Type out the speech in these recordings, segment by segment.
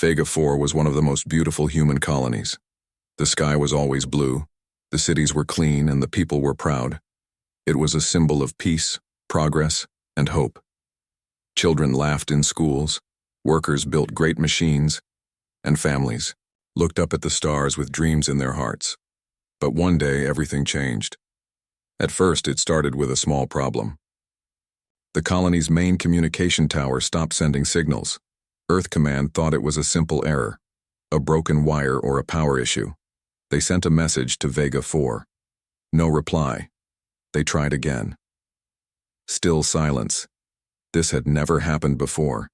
Vega 4 was one of the most beautiful human colonies. The sky was always blue, the cities were clean, and the people were proud. It was a symbol of peace, progress, and hope. Children laughed in schools, workers built great machines, and families looked up at the stars with dreams in their hearts. But one day, everything changed. At first, it started with a small problem. The colony's main communication tower stopped sending signals. Earth Command thought it was a simple error, a broken wire or a power issue. They sent a message to Vega 4. No reply. They tried again. Still silence. This had never happened before.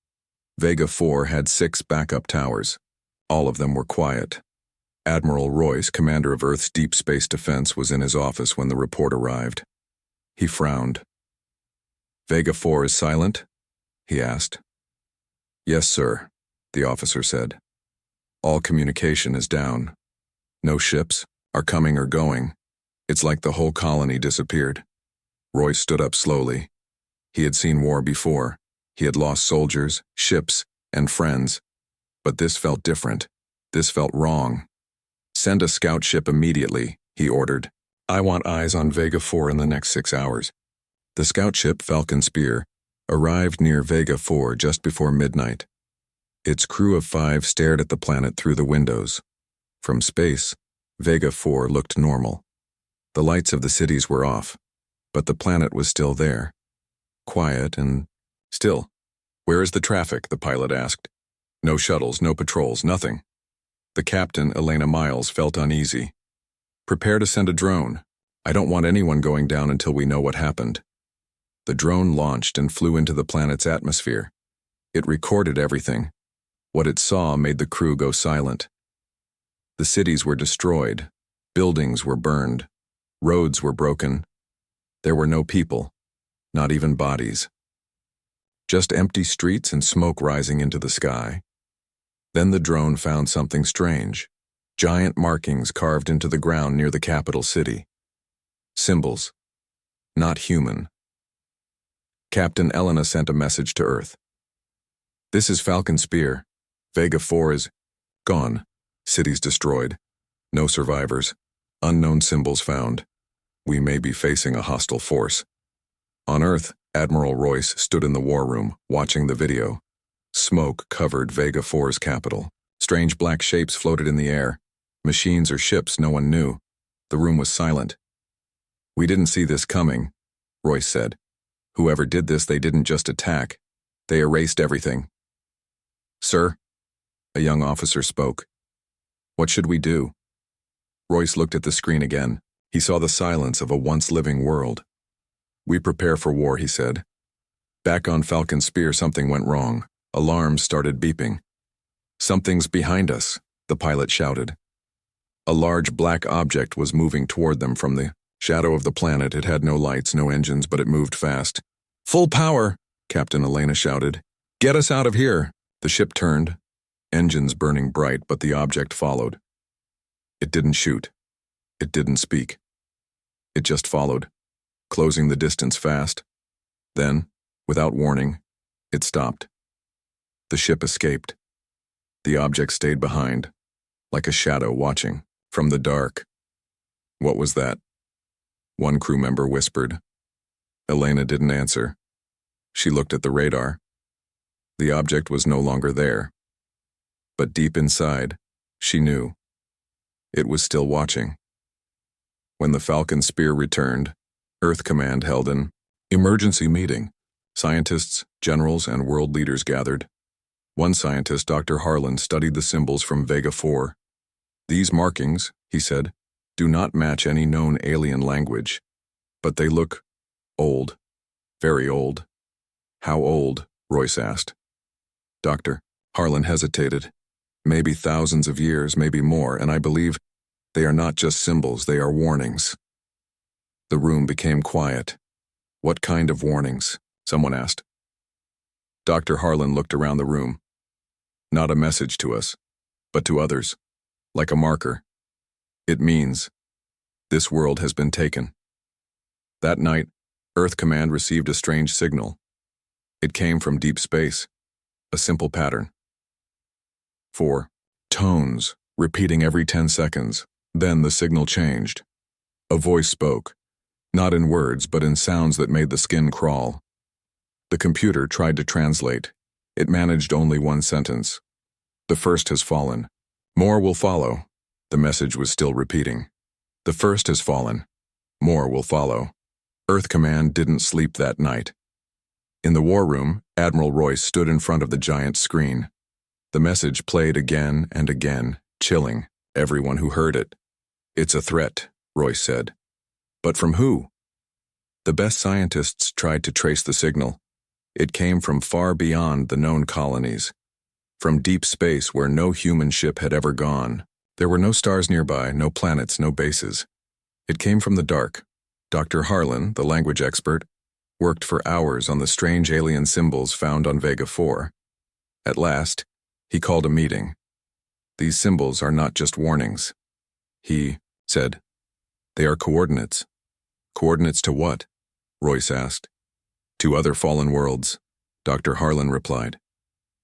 Vega 4 had 6 backup towers. All of them were quiet. Admiral Royce, commander of Earth's Deep Space Defense, was in his office when the report arrived. He frowned. "Vega 4 is silent?" he asked. "Yes, sir," the officer said. "All communication is down. No ships are coming or going. It's like the whole colony disappeared." Royce stood up slowly. He had seen war before. He had lost soldiers, ships, and friends. But this felt different. This felt wrong. "Send a scout ship immediately," he ordered. "I want eyes on Vega 4 in the next 6 hours." The scout ship Falcon Spear arrived near Vega 4 just before midnight. Its crew of 5 stared at the planet through the windows. From space, Vega 4 looked normal. The lights of the cities were off, but the planet was still there. Quiet and still. "Where is the traffic?" the pilot asked. "No shuttles, no patrols, nothing." The captain, Elena Miles, felt uneasy. "Prepare to send a drone. I don't want anyone going down until we know what happened." The drone launched and flew into the planet's atmosphere. It recorded everything. What it saw made the crew go silent. The cities were destroyed. Buildings were burned. Roads were broken. There were no people, not even bodies. Just empty streets and smoke rising into the sky. Then the drone found something strange. Giant markings carved into the ground near the capital city. Symbols. Not human. Captain Elena sent a message to Earth. "This is Falcon Spear. Vega 4 is gone. Cities destroyed. No survivors. Unknown symbols found. We may be facing a hostile force." On Earth, Admiral Royce stood in the war room, watching the video. Smoke covered Vega 4's capital. Strange black shapes floated in the air. Machines or ships no one knew. The room was silent. "We didn't see this coming," Royce said. "Whoever did this, they didn't just attack. They erased everything." "Sir?" A young officer spoke. "What should we do?" Royce looked at the screen again. He saw the silence of a once-living world. "We prepare for war," he said. "Back on Falcon Spear, something went wrong. Alarms started beeping." "Something's behind us," the pilot shouted. A large black object was moving toward them from the shadow of the planet. It had no lights, no engines, but it moved fast. "Full power!" Captain Elena shouted. "Get us out of here!" The ship turned, engines burning bright, but the object followed. It didn't shoot. It didn't speak. It just followed, closing the distance fast. Then, without warning, it stopped. The ship escaped. The object stayed behind, like a shadow watching, from the dark. "What was that?" one crew member whispered. Elena didn't answer. She looked at the radar. The object was no longer there. But deep inside, she knew. It was still watching. When the Falcon Spear returned, Earth Command held an emergency meeting. Scientists, generals, and world leaders gathered. One scientist, Dr. Harlan, studied the symbols from Vega 4. "These markings," he said, "do not match any known alien language. But they look old, very old." "How old?" Royce asked. Dr. Harlan hesitated. "Maybe thousands of years, maybe more, and I believe they are not just symbols, they are warnings." The room became quiet. "What kind of warnings?" someone asked. Dr. Harlan looked around the room. "Not a message to us, but to others, like a marker. It means this world has been taken." That night, Earth Command received a strange signal. It came from deep space, a simple pattern. 4. Tones, repeating every 10 seconds. Then the signal changed. A voice spoke, not in words but in sounds that made the skin crawl. The computer tried to translate. It managed only one sentence. The first has fallen. More will follow. The message was still repeating. The first has fallen. More will follow. Earth Command didn't sleep that night. In the war room, Admiral Royce stood in front of the giant screen. The message played again and again, chilling everyone who heard it. "It's a threat," Royce said. "But from who?" The best scientists tried to trace the signal. It came from far beyond the known colonies. From deep space where no human ship had ever gone. There were no stars nearby, no planets, no bases. It came from the dark. Dr. Harlan, the language expert, worked for hours on the strange alien symbols found on Vega 4. At last, he called a meeting. "These symbols are not just warnings," he said. "They are coordinates." "Coordinates to what?" Royce asked. "To other fallen worlds," Dr. Harlan replied.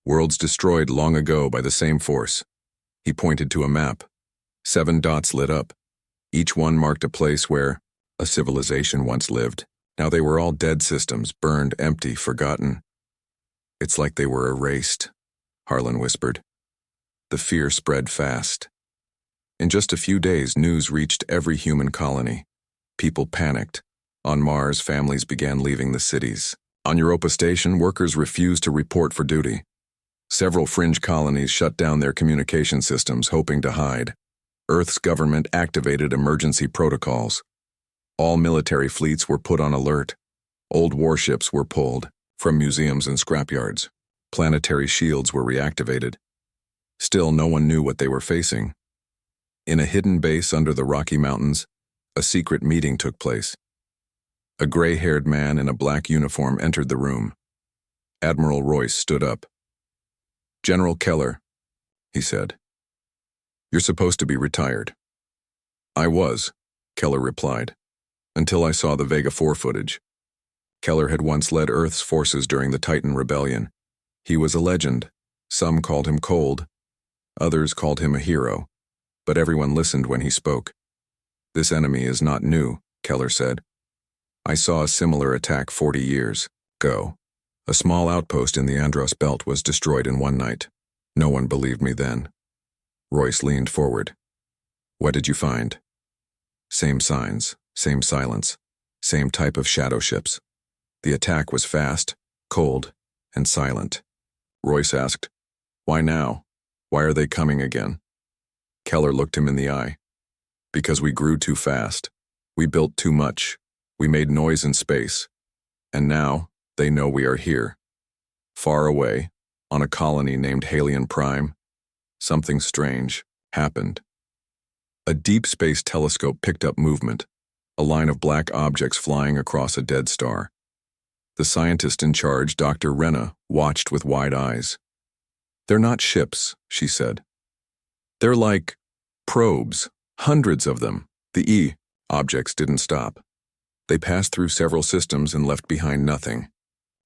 "Worlds destroyed long ago by the same force." He pointed to a map. 7 dots lit up. Each one marked a place where a civilization once lived. Now they were all dead systems, burned, empty, forgotten. "It's like they were erased," Harlan whispered. The fear spread fast. In just a few days, news reached every human colony. People panicked. On Mars, families began leaving the cities. On Europa Station, workers refused to report for duty. Several fringe colonies shut down their communication systems, hoping to hide. Earth's government activated emergency protocols. All military fleets were put on alert. Old warships were pulled from museums and scrapyards. Planetary shields were reactivated. Still, no one knew what they were facing. In a hidden base under the Rocky Mountains, a secret meeting took place. A gray-haired man in a black uniform entered the room. Admiral Royce stood up. "General Keller," he said, "you're supposed to be retired." "I was," Keller replied, "until I saw the Vega 4 footage." Keller had once led Earth's forces during the Titan Rebellion. He was a legend. Some called him cold. Others called him a hero. But everyone listened when he spoke. "This enemy is not new," Keller said. "I saw a similar attack 40 years ago. A small outpost in the Andros Belt was destroyed in one night. No one believed me then." Royce leaned forward. "What did you find?" "Same signs, same silence, same type of shadow ships. The attack was fast, cold, and silent." Royce asked, "Why now? Why are they coming again?" Keller looked him in the eye. "Because we grew too fast. We built too much. We made noise in space. And now, they know we are here. Far away, on a colony named Halion Prime, something strange happened." A deep space telescope picked up movement, a line of black objects flying across a dead star. The scientist in charge, Dr. Renna, watched with wide eyes. "They're not ships," she said. "They're like probes, hundreds of them." The objects didn't stop. They passed through several systems and left behind nothing.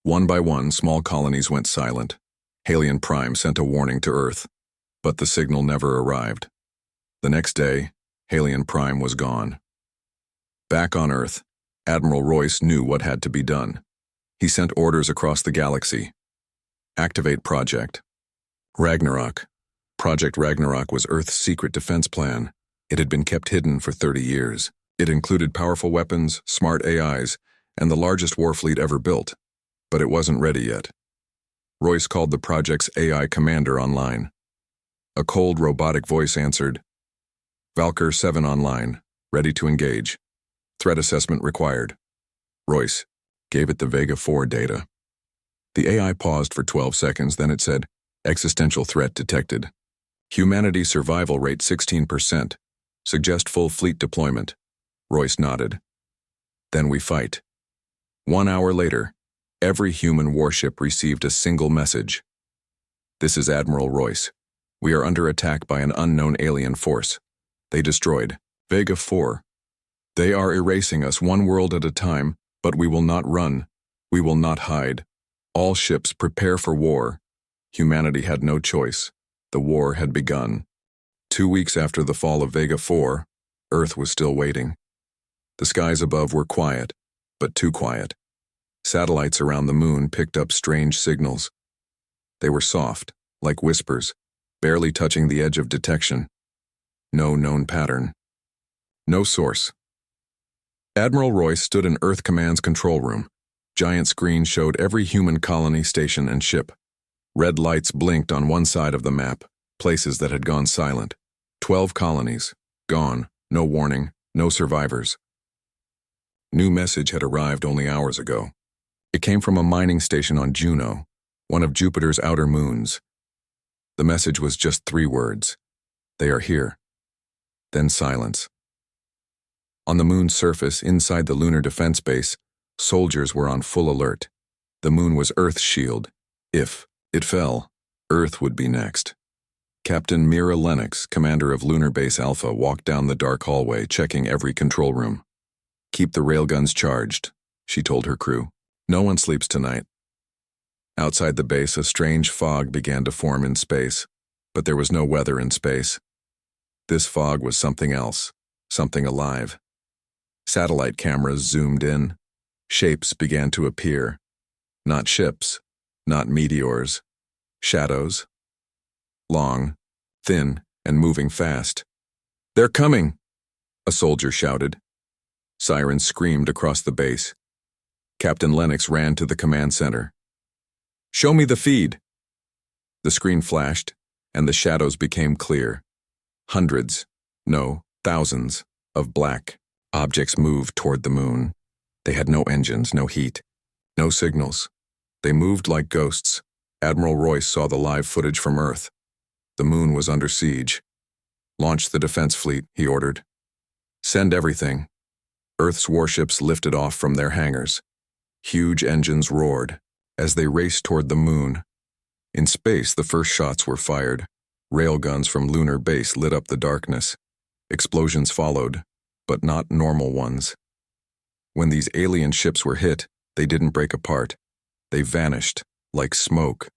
One by one, small colonies went silent. Halion Prime sent a warning to Earth, but the signal never arrived. The next day, Halion Prime was gone. Back on Earth, Admiral Royce knew what had to be done. He sent orders across the galaxy. Activate Project Ragnarok. Project Ragnarok was Earth's secret defense plan. It had been kept hidden for 30 years. It included powerful weapons, smart AIs, and the largest war fleet ever built. But it wasn't ready yet. Royce called the project's AI commander online. A cold, robotic voice answered, "Valkyr 7 online, ready to engage. Threat assessment required." Royce gave it the Vega 4 data. The AI paused for 12 seconds, then it said, "Existential threat detected. Humanity survival rate 16%. Suggest full fleet deployment." Royce nodded. "Then we fight." 1 hour later, every human warship received a single message. "This is Admiral Royce. We are under attack by an unknown alien force. They destroyed Vega 4. They are erasing us one world at a time, but we will not run. We will not hide. All ships prepare for war." Humanity had no choice. The war had begun. 2 weeks after the fall of Vega 4, Earth was still waiting. The skies above were quiet, but too quiet. Satellites around the moon picked up strange signals. They were soft, like whispers, barely touching the edge of detection. No known pattern. No source. Admiral Royce stood in Earth Command's control room. Giant screens showed every human colony, station, and ship. Red lights blinked on one side of the map, places that had gone silent. 12 colonies, gone, no warning, no survivors. New message had arrived only hours ago. It came from a mining station on Juno, one of Jupiter's outer moons. The message was just 3 words. They are here. Then silence. On the moon's surface, inside the lunar defense base, soldiers were on full alert. The moon was Earth's shield. If it fell, Earth would be next. Captain Mira Lennox, commander of Lunar Base Alpha, walked down the dark hallway, checking every control room. "Keep the railguns charged," she told her crew. "No one sleeps tonight." Outside the base, a strange fog began to form in space, but there was no weather in space. This fog was something else, something alive. Satellite cameras zoomed in. Shapes began to appear. Not ships, not meteors. Shadows. Long, thin, and moving fast. "They're coming!" a soldier shouted. Sirens screamed across the base. Captain Lennox ran to the command center. "Show me the feed." The screen flashed, and the shadows became clear. Hundreds, no, thousands, of black objects moved toward the moon. They had no engines, no heat, no signals. They moved like ghosts. Admiral Royce saw the live footage from Earth. The moon was under siege. "Launch the defense fleet," he ordered. "Send everything." Earth's warships lifted off from their hangars. Huge engines roared as they raced toward the moon. In space, the first shots were fired. Railguns from Lunar Base lit up the darkness. Explosions followed, but not normal ones. When these alien ships were hit, they didn't break apart. They vanished, like smoke.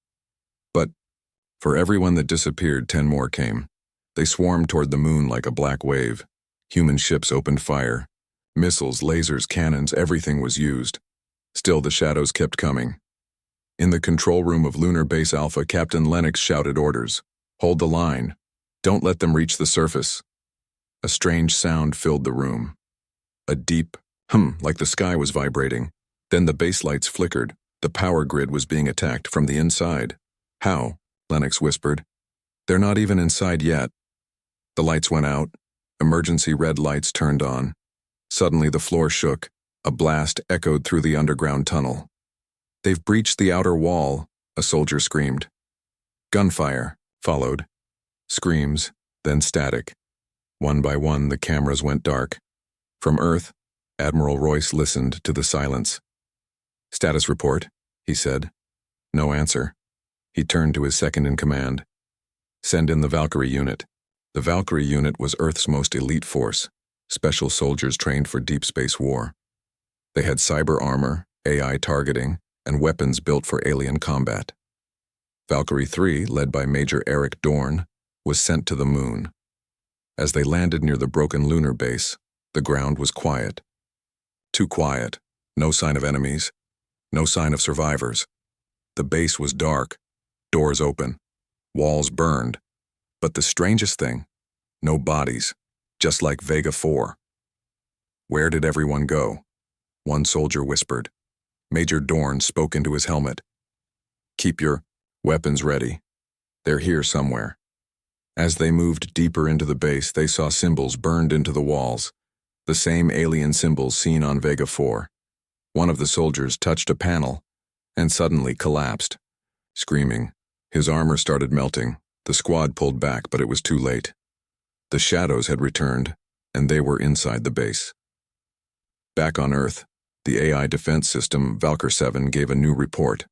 But for everyone that disappeared, 10 more came. They swarmed toward the moon like a black wave. Human ships opened fire. Missiles, lasers, cannons, everything was used. Still, the shadows kept coming. In the control room of Lunar Base Alpha, Captain Lennox shouted orders. "Hold the line. Don't let them reach the surface." A strange sound filled the room. A deep hum, like the sky was vibrating. Then the base lights flickered. The power grid was being attacked from the inside. "How?" Lennox whispered. "They're not even inside yet." The lights went out. Emergency red lights turned on. Suddenly the floor shook. A blast echoed through the underground tunnel. "They've breached the outer wall," a soldier screamed. Gunfire followed. Screams, then static. One by one, the cameras went dark. From Earth, Admiral Royce listened to the silence. "Status report," he said. No answer. He turned to his second-in-command. "Send in the Valkyrie unit." The Valkyrie unit was Earth's most elite force, special soldiers trained for deep space war. They had cyber armor, AI targeting, and weapons built for alien combat. Valkyrie 3, led by Major Eric Dorn, was sent to the moon. As they landed near the broken lunar base, the ground was quiet. Too quiet. No sign of enemies. No sign of survivors. The base was dark. Doors open. Walls burned. But the strangest thing, no bodies, just like Vega 4. "Where did everyone go?" one soldier whispered. Major Dorn spoke into his helmet. "Keep your weapons ready. They're here somewhere." As they moved deeper into the base, they saw symbols burned into the walls, the same alien symbols seen on Vega 4. One of the soldiers touched a panel and suddenly collapsed, screaming. His armor started melting. The squad pulled back, but it was too late. The shadows had returned, and they were inside the base. Back on Earth, the AI defense system Valkyr 7 gave a new report.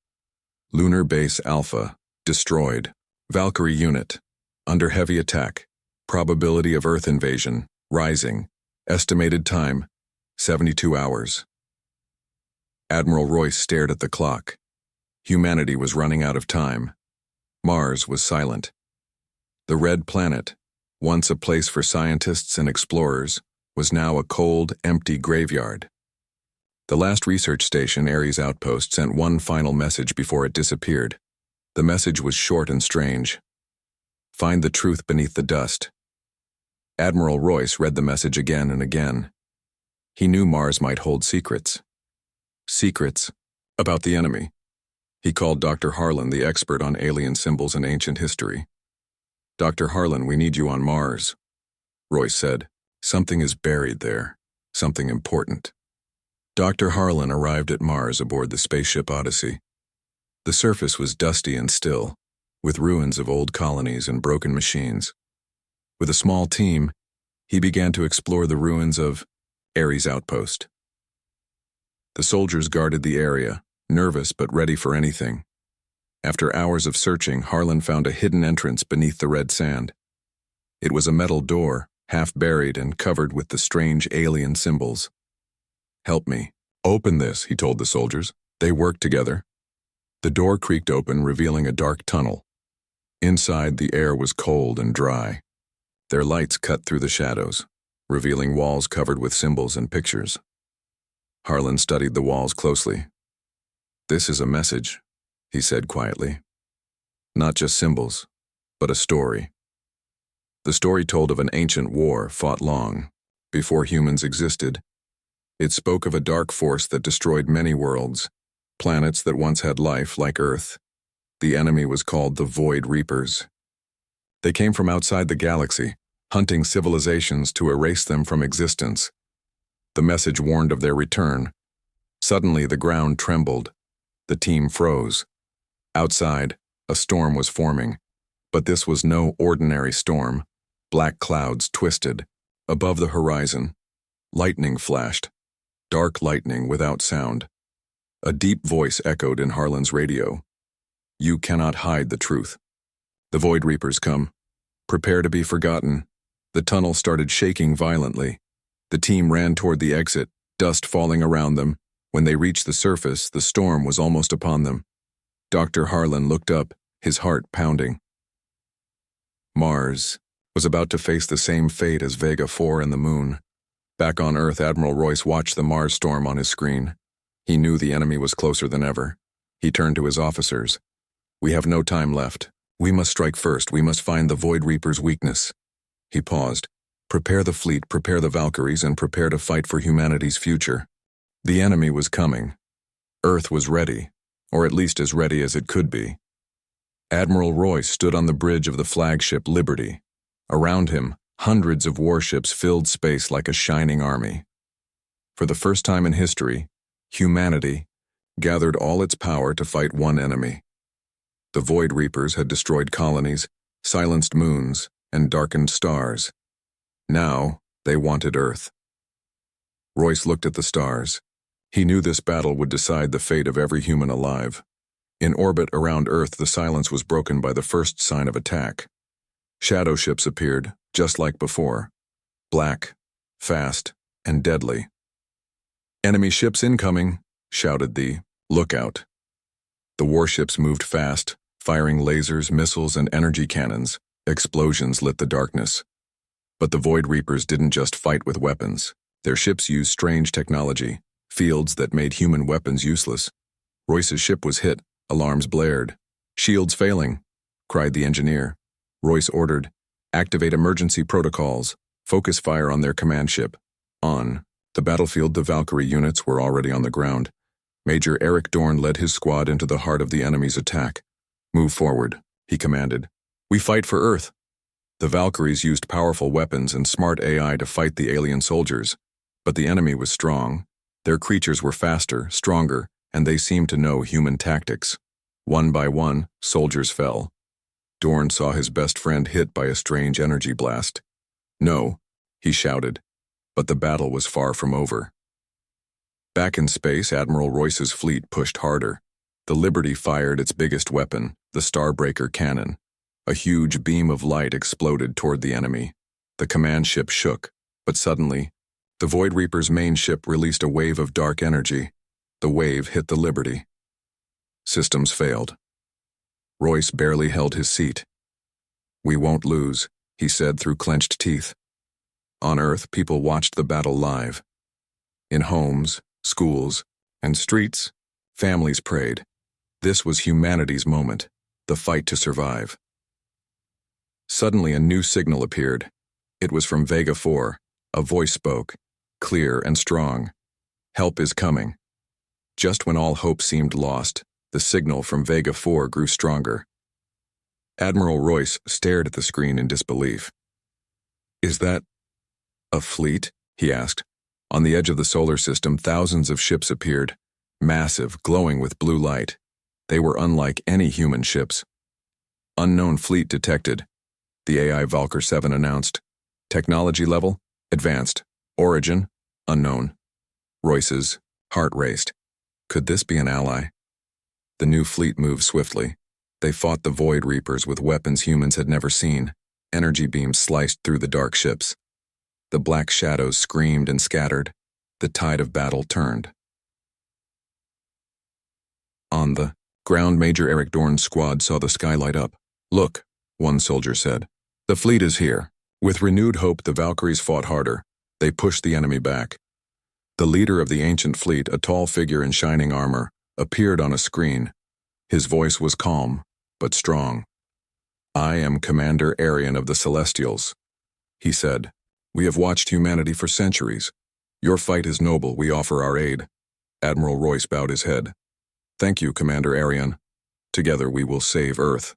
Lunar Base Alpha, destroyed. Valkyrie unit, under heavy attack. Probability of Earth invasion, rising. Estimated time, 72 hours. Admiral Royce stared at the clock. Humanity was running out of time. Mars was silent. The Red Planet, once a place for scientists and explorers, was now a cold, empty graveyard. The last research station, Ares Outpost, sent one final message before it disappeared. The message was short and strange. Find the truth beneath the dust. Admiral Royce read the message again and again. He knew Mars might hold secrets. Secrets about the enemy. He called Dr. Harlan, the expert on alien symbols and ancient history. Dr. Harlan, we need you on Mars. Royce said, something is buried there, something important. Dr. Harlan arrived at Mars aboard the spaceship Odyssey. The surface was dusty and still, with ruins of old colonies and broken machines. With a small team, he began to explore the ruins of Ares Outpost. The soldiers guarded the area, nervous but ready for anything. After hours of searching, Harlan found a hidden entrance beneath the red sand. It was a metal door, half buried and covered with the strange alien symbols. Help me. Open this, he told the soldiers. They worked together. The door creaked open, revealing a dark tunnel. Inside, the air was cold and dry. Their lights cut through the shadows, revealing walls covered with symbols and pictures. Harlan studied the walls closely. This is a message, he said quietly. Not just symbols, but a story. The story told of an ancient war fought long, before humans existed. It spoke of a dark force that destroyed many worlds, planets that once had life like Earth. The enemy was called the Void Reapers. They came from outside the galaxy, hunting civilizations to erase them from existence. The message warned of their return. Suddenly, the ground trembled. The team froze. Outside, a storm was forming. But this was no ordinary storm. Black clouds twisted. Above the horizon, lightning flashed. Dark lightning without sound. A deep voice echoed in Harlan's radio. You cannot hide the truth. The Void Reapers come. Prepare to be forgotten. The tunnel started shaking violently. The team ran toward the exit, dust falling around them. When they reached the surface, the storm was almost upon them. Dr. Harlan looked up, his heart pounding. Mars was about to face the same fate as Vega 4 and the Moon. Back on Earth, Admiral Royce watched the Mars storm on his screen. He knew the enemy was closer than ever. He turned to his officers. We have no time left. We must strike first. We must find the Void Reaper's weakness. He paused. Prepare the fleet, prepare the Valkyries, and prepare to fight for humanity's future. The enemy was coming. Earth was ready, or at least as ready as it could be. Admiral Royce stood on the bridge of the flagship Liberty. Around him, hundreds of warships filled space like a shining army. For the first time in history, humanity gathered all its power to fight one enemy. The Void Reapers had destroyed colonies, silenced moons, and darkened stars. Now, they wanted Earth. Royce looked at the stars. He knew this battle would decide the fate of every human alive. In orbit around Earth, the silence was broken by the first sign of attack. Shadow ships appeared, just like before. Black, fast, and deadly. Enemy ships incoming, shouted the lookout. The warships moved fast, firing lasers, missiles, and energy cannons. Explosions lit the darkness. But the Void Reapers didn't just fight with weapons. Their ships used strange technology, fields that made human weapons useless. Royce's ship was hit, alarms blared. Shields failing, cried the engineer. Royce ordered, activate emergency protocols, focus fire on their command ship. On the battlefield, the Valkyrie units were already on the ground. Major Eric Dorn led his squad into the heart of the enemy's attack. Move forward, he commanded. We fight for Earth. The Valkyries used powerful weapons and smart AI to fight the alien soldiers, but the enemy was strong. Their creatures were faster, stronger, and they seemed to know human tactics. One by one, soldiers fell. Dorn saw his best friend hit by a strange energy blast. No, he shouted, but the battle was far from over. Back in space, Admiral Royce's fleet pushed harder. The Liberty fired its biggest weapon, the Starbreaker cannon. A huge beam of light exploded toward the enemy. The command ship shook, but suddenly, the Void Reaper's main ship released a wave of dark energy. The wave hit the Liberty. Systems failed. Royce barely held his seat. "We won't lose," he said through clenched teeth. On Earth, people watched the battle live. In homes, schools, and streets, families prayed. This was humanity's moment, the fight to survive. Suddenly a new signal appeared. It was from Vega 4. A voice spoke, clear and strong. "Help is coming." Just when all hope seemed lost, the signal from Vega 4 grew stronger. Admiral Royce stared at the screen in disbelief. "Is that a fleet?" he asked. On the edge of the solar system, thousands of ships appeared, massive, glowing with blue light. They were unlike any human ships. "Unknown fleet detected," the AI Valkyr 7 announced. "Technology level, advanced. Origin, unknown." Royce's heart raced. Could this be an ally? The new fleet moved swiftly. They fought the Void Reapers with weapons humans had never seen. Energy beams sliced through the dark ships. The black shadows screamed and scattered. The tide of battle turned. On the ground, Major Eric Dorn's squad saw the sky light up. "Look," one soldier said. "The fleet is here." With renewed hope, the Valkyries fought harder. They pushed the enemy back. The leader of the ancient fleet, a tall figure in shining armor, appeared on a screen. His voice was calm, but strong. "I am Commander Arian of the Celestials," he said. "We have watched humanity for centuries. Your fight is noble. We offer our aid." Admiral Royce bowed his head. "Thank you, Commander Arian. Together we will save Earth."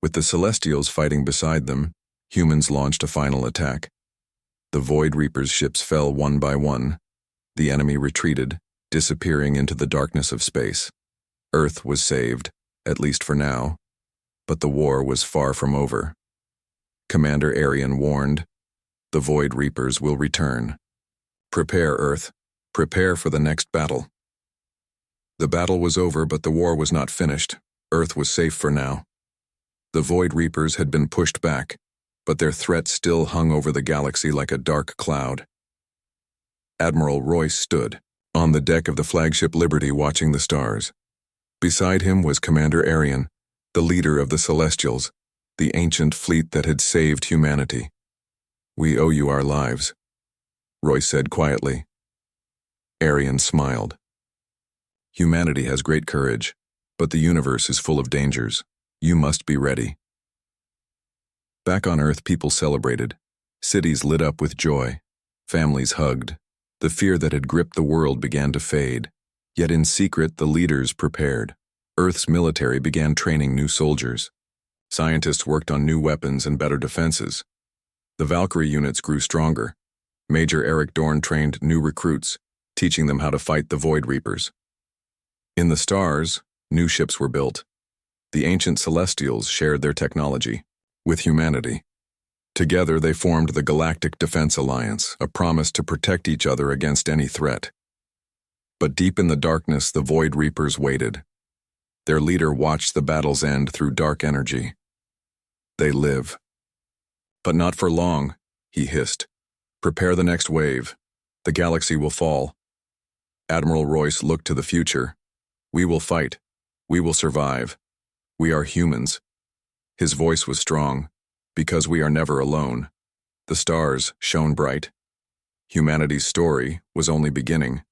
With the Celestials fighting beside them, humans launched a final attack. The Void Reapers' ships fell one by one. The enemy retreated, disappearing into the darkness of space. Earth was saved, at least for now, but the war was far from over. Commander Arian warned, "The Void Reapers will return. Prepare, Earth. Prepare for the next battle." The battle was over, but the war was not finished. Earth was safe for now. The Void Reapers had been pushed back, but their threat still hung over the galaxy like a dark cloud. Admiral Royce stood on the deck of the flagship Liberty watching the stars. Beside him was Commander Arian, the leader of the Celestials, the ancient fleet that had saved humanity. "We owe you our lives," Royce said quietly. Arian smiled. "Humanity has great courage, but the universe is full of dangers. You must be ready." Back on Earth, people celebrated. Cities lit up with joy. Families hugged. The fear that had gripped the world began to fade. Yet in secret, the leaders prepared. Earth's military began training new soldiers. Scientists worked on new weapons and better defenses. The Valkyrie units grew stronger. Major Eric Dorn trained new recruits, teaching them how to fight the Void Reapers. In the stars, new ships were built. The ancient Celestials shared their technology with humanity. Together they formed the Galactic Defense Alliance, a promise to protect each other against any threat. But deep in the darkness, the Void Reapers waited. Their leader watched the battle's end through dark energy. "They live." "But not for long," he hissed. "Prepare the next wave. The galaxy will fall." Admiral Royce looked to the future. "We will fight. We will survive. We are humans." His voice was strong, because we are never alone. The stars shone bright. Humanity's story was only beginning.